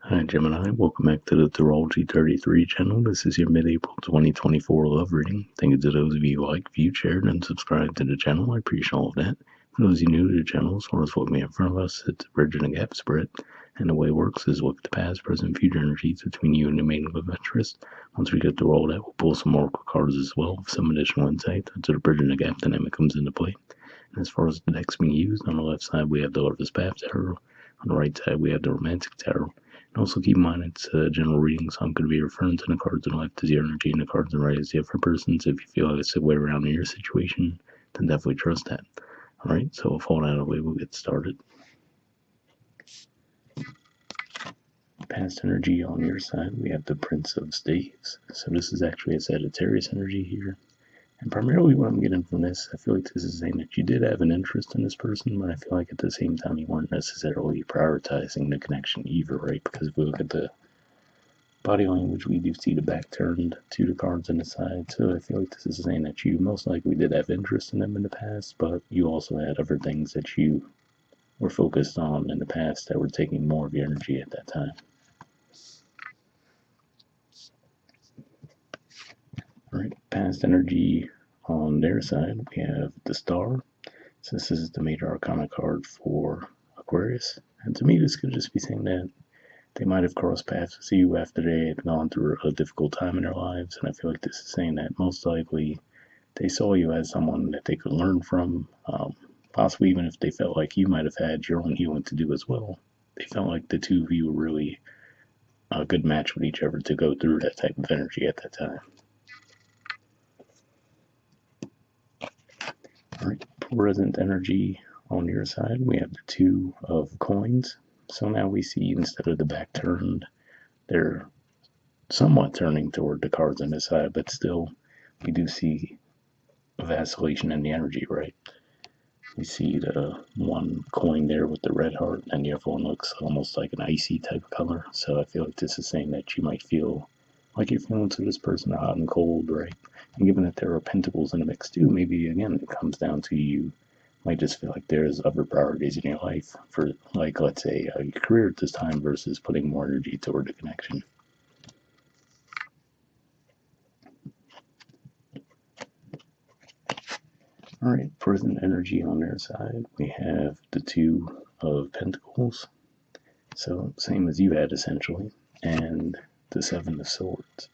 Hi Gemini, welcome back to the Astrology 33 channel. This is your mid-April 2024 love reading. Thank you to those of you who like, viewed, shared, and subscribed to the channel. I appreciate all of that. For those of you new to the channel, as far as what we have in front of us, it's a bridge and a gap spread. And the way it works is look at the past, present, future energies between you and the main love interest. Once we get through all that, we'll pull some oracle cards as well, with some additional insight into the bridge and the gap dynamic comes into play. And as far as the decks being used, on the left side we have the Lover's Path Tarot. On the right side we have the Romantic Tarot. And also keep in mind it's a general reading, so I'm going to be referring to the cards on the left as your energy and the cards on the right as the other person's. If you feel like it's the way around in your situation, then definitely trust that. Alright, so with all that out of the way, we'll get started. Past energy on your side, we have the Prince of Staves. So this is actually a Sagittarius energy here. And primarily what I'm getting from this, I feel like this is saying that you did have an interest in this person, but I feel like at the same time you weren't necessarily prioritizing the connection either, right? Because if we look at the body language, we do see the back turned to the cards on the side. So I feel like this is saying that you most likely did have interest in them in the past, but you also had other things that you were focused on in the past that were taking more of your energy at that time. Alright, past energy on their side, we have the Star. So this is the major arcana card for Aquarius. And to me, this could just be saying that they might have crossed paths with you after they had gone through a difficult time in their lives. And I feel like this is saying that most likely they saw you as someone that they could learn from, possibly even if they felt like you might have had your own healing to do as well. They felt like the two of you were really a good match with each other to go through that type of energy at that time. Alright, present energy on your side, we have the Two of Coins. So now we see instead of the back turned, they're somewhat turning toward the cards on this side, but still we do see a vacillation in the energy, right? We see the one coin there with the red heart, and the other one looks almost like an icy type of color. So I feel like this is saying that you might feel like your feelings for this person are hot and cold, right? And given that there are pentacles in the mix too, maybe again it comes down to you might just feel like there's other priorities in your life for, like, let's say your career at this time versus putting more energy toward the connection. Alright, present energy on their side, we have the Two of Pentacles. So same as you had essentially, and the Seven of Swords.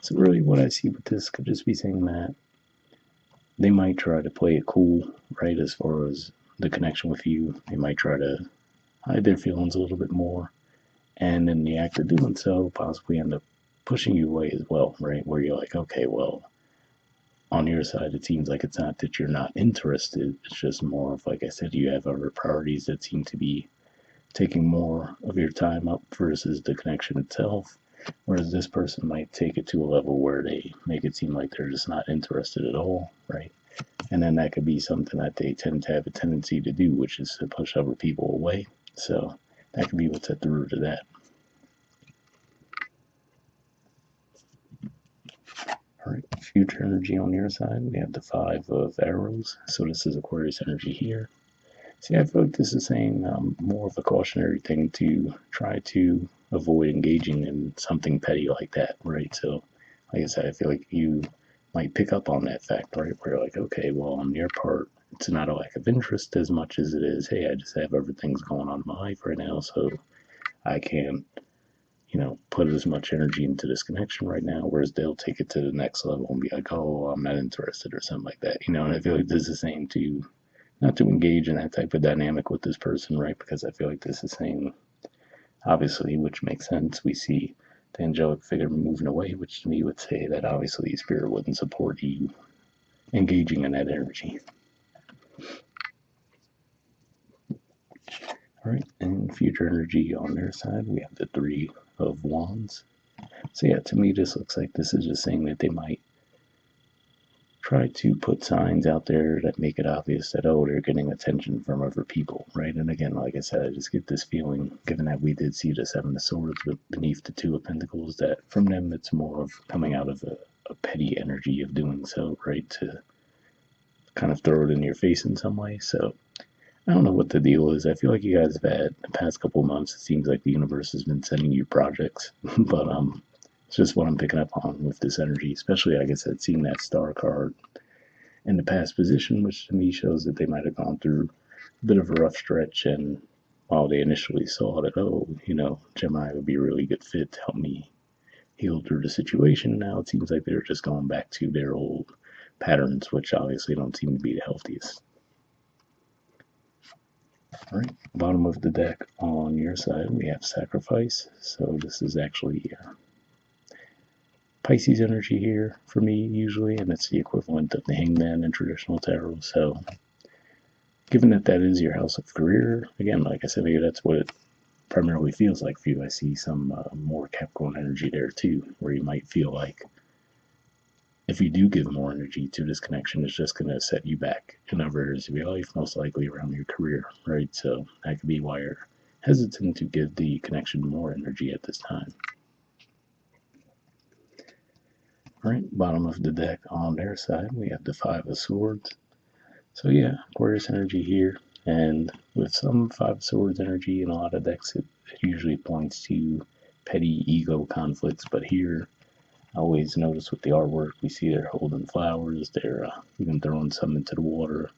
So really what I see with this could just be saying that they might try to play it cool, right, as far as the connection with you. They might try to hide their feelings a little bit more, and in the act of doing so, possibly end up pushing you away as well, right, where you're like, okay, well, on your side, it seems like it's not that you're not interested, it's just more of, like I said, you have other priorities that seem to be taking more of your time up versus the connection itself. Whereas this person might take it to a level where they make it seem like they're just not interested at all, right? And then that could be something that they tend to have a tendency to do, which is to push other people away. So that could be what's at the root of that. Alright, future energy on your side, we have the Five of Arrows. So this is Aquarius energy here. See, I feel like this is saying more of a cautionary thing to try to avoid engaging in something petty like that, right? So, like I said, I feel like you might pick up on that fact, right? Where you're like, okay, well, on your part, it's not a lack of interest as much as it is, hey, I just have other things going on in my life right now, so I can't, put as much energy into this connection right now, whereas they'll take it to the next level and be like, oh, I'm not interested or something like that, and I feel like this is saying to not to engage in that type of dynamic with this person, right? Because I feel like this is saying, obviously, which makes sense, we see the angelic figure moving away, which to me would say that obviously spirit wouldn't support you engaging in that energy. Alright, and future energy on their side, we have the Three of Wands. So yeah, to me this looks like this is just saying that they might try to put signs out there that make it obvious that, oh, they're getting attention from other people, right? And again, like I said, I just get this feeling, given that we did see the Seven of Swords beneath the Two of Pentacles, that from them it's more of coming out of a petty energy of doing so, right? To kind of throw it in your face in some way. So I don't know what the deal is. I feel like you guys have had the past couple of months. It seems like the universe has been sending you projects, but it's just what I'm picking up on with this energy. Especially, like I said, seeing that star card in the past position, which to me shows that they might have gone through a bit of a rough stretch. And while they initially saw that, oh, Gemini would be a really good fit to help me heal through the situation, now it seems like they're just going back to their old patterns, which obviously don't seem to be the healthiest. All right, bottom of the deck on your side, we have sacrifice. So this is actually Pisces energy here for me usually, and it's the equivalent of the hangman in traditional tarot. So given that that is your house of career, again, like I said, maybe that's what it primarily feels like for you. I see some more Capricorn energy there too, where you might feel like if you do give more energy to this connection, it's just going to set you back in other areas of your life, most likely around your career, right? So that could be why you're hesitant to give the connection more energy at this time. All right, bottom of the deck on their side, we have the Five of Swords. So yeah, Aquarius energy here, and with some Five of Swords energy in a lot of decks, it usually points to petty ego conflicts, but here I always notice with the artwork, we see they're holding flowers, they're even throwing some into the water.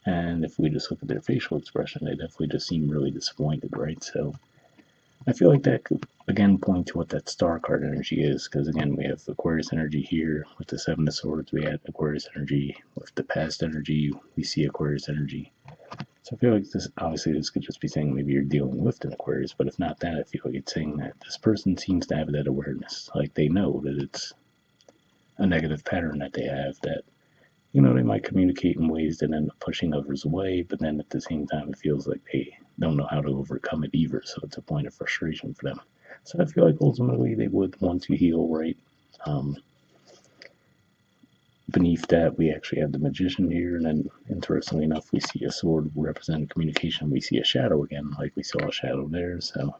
And if we just look at their facial expression, they definitely just seem really disappointed, right? So I feel like that could, again, point to what that star card energy is, because again, we have Aquarius energy here with the Seven of Swords, we had Aquarius energy with the past energy, we see Aquarius energy. So I feel like this, obviously, this could just be saying maybe you're dealing with an Aquarius, but if not that, I feel like it's saying that this person seems to have that awareness. Like they know that it's a negative pattern that they have that, they might communicate in ways that end up pushing others away, but then at the same time, it feels like they don't know how to overcome it either. So it's a point of frustration for them. So I feel like ultimately they would want to heal, right? Um, Beneath that, we actually have the magician here, and then interestingly enough, we see a sword representing communication. We see a shadow again, like we saw a shadow there. So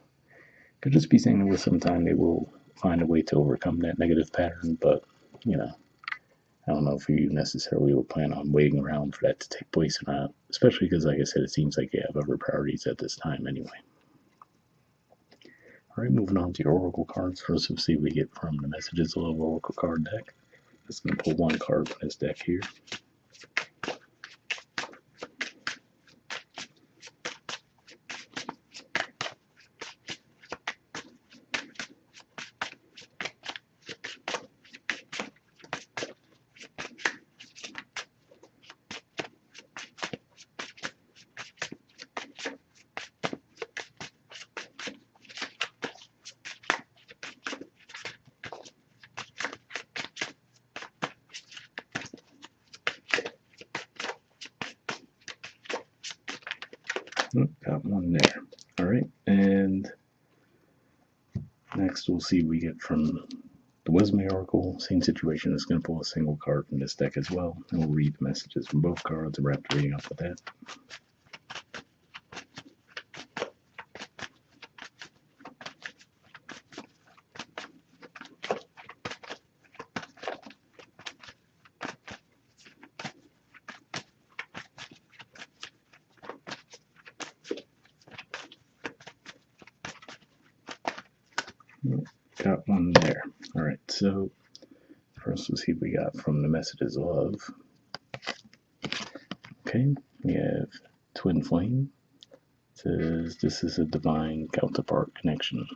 could just be saying that with some time they will find a way to overcome that negative pattern, but I don't know if you necessarily will plan on waiting around for that to take place or not, especially because, like I said, it seems like you have other priorities at this time anyway. All right, moving on to your oracle cards. First, we'll see what we get from the Messages of Love Oracle card deck. Just going to pull one card from this deck here. Got one there. All right, and next we'll see what we get from the Wisdom Oracle. Same situation. It's going to pull a single card from this deck as well, and we'll read the messages from both cards and wrap the reading up with that. Got one there. All right, so first we'll see what we got from the Messages of Love. Okay, we have Twin Flame. It says this is a divine counterpart connection.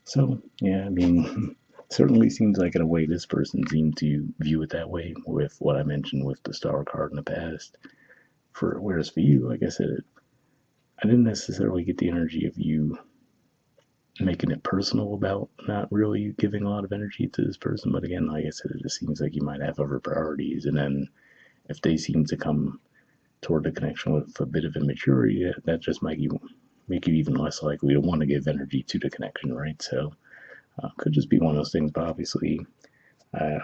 So, yeah, I mean, certainly seems like in a way this person seemed to view it that way with what I mentioned with the star card in the past. Whereas for you, like I said, I didn't necessarily get the energy of you making it personal about not really giving a lot of energy to this person. But again, like I said, it just seems like you might have other priorities. And then if they seem to come toward the connection with a bit of immaturity, that just might make you even less likely to want to give energy to the connection, right? So could just be one of those things. But obviously, I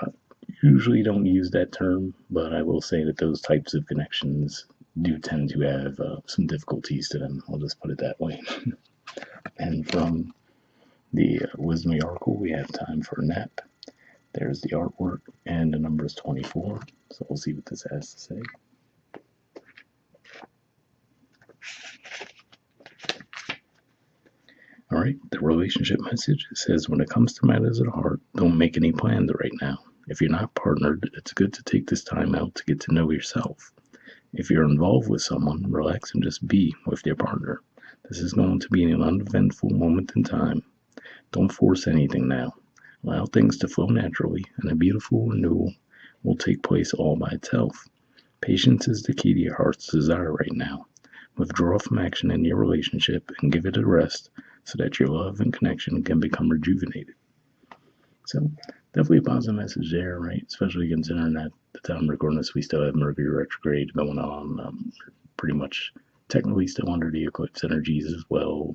usually don't use that term, but I will say that those types of connections do tend to have some difficulties to them. I'll just put it that way. And from the Wisdom Oracle, we have time for a nap. There's the artwork, and the number is 24. So we'll see what this has to say. right, the relationship message says when it comes to matters of the heart, don't make any plans right now. If you're not partnered, it's good to take this time out to get to know yourself. If you're involved with someone, relax and just be with your partner. This is going to be an uneventful moment in time. Don't force anything now. Allow things to flow naturally, and a beautiful renewal will take place all by itself. Patience is the key to your heart's desire right now. Withdraw from action in your relationship and give it a rest so that your love and connection can become rejuvenated. So, definitely a positive message there, right? Especially considering that the time of recording this, we still have Mercury retrograde going on. Pretty much technically still under the eclipse energies as well.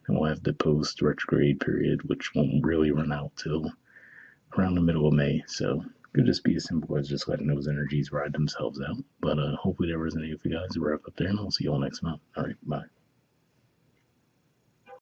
And we'll have the post retrograde period, which won't really run out till around the middle of May. So, it could just be as simple as just letting those energies ride themselves out. But hopefully, that resonated with you guys. We'll wrap up there, and I'll see you all next month. All right, bye.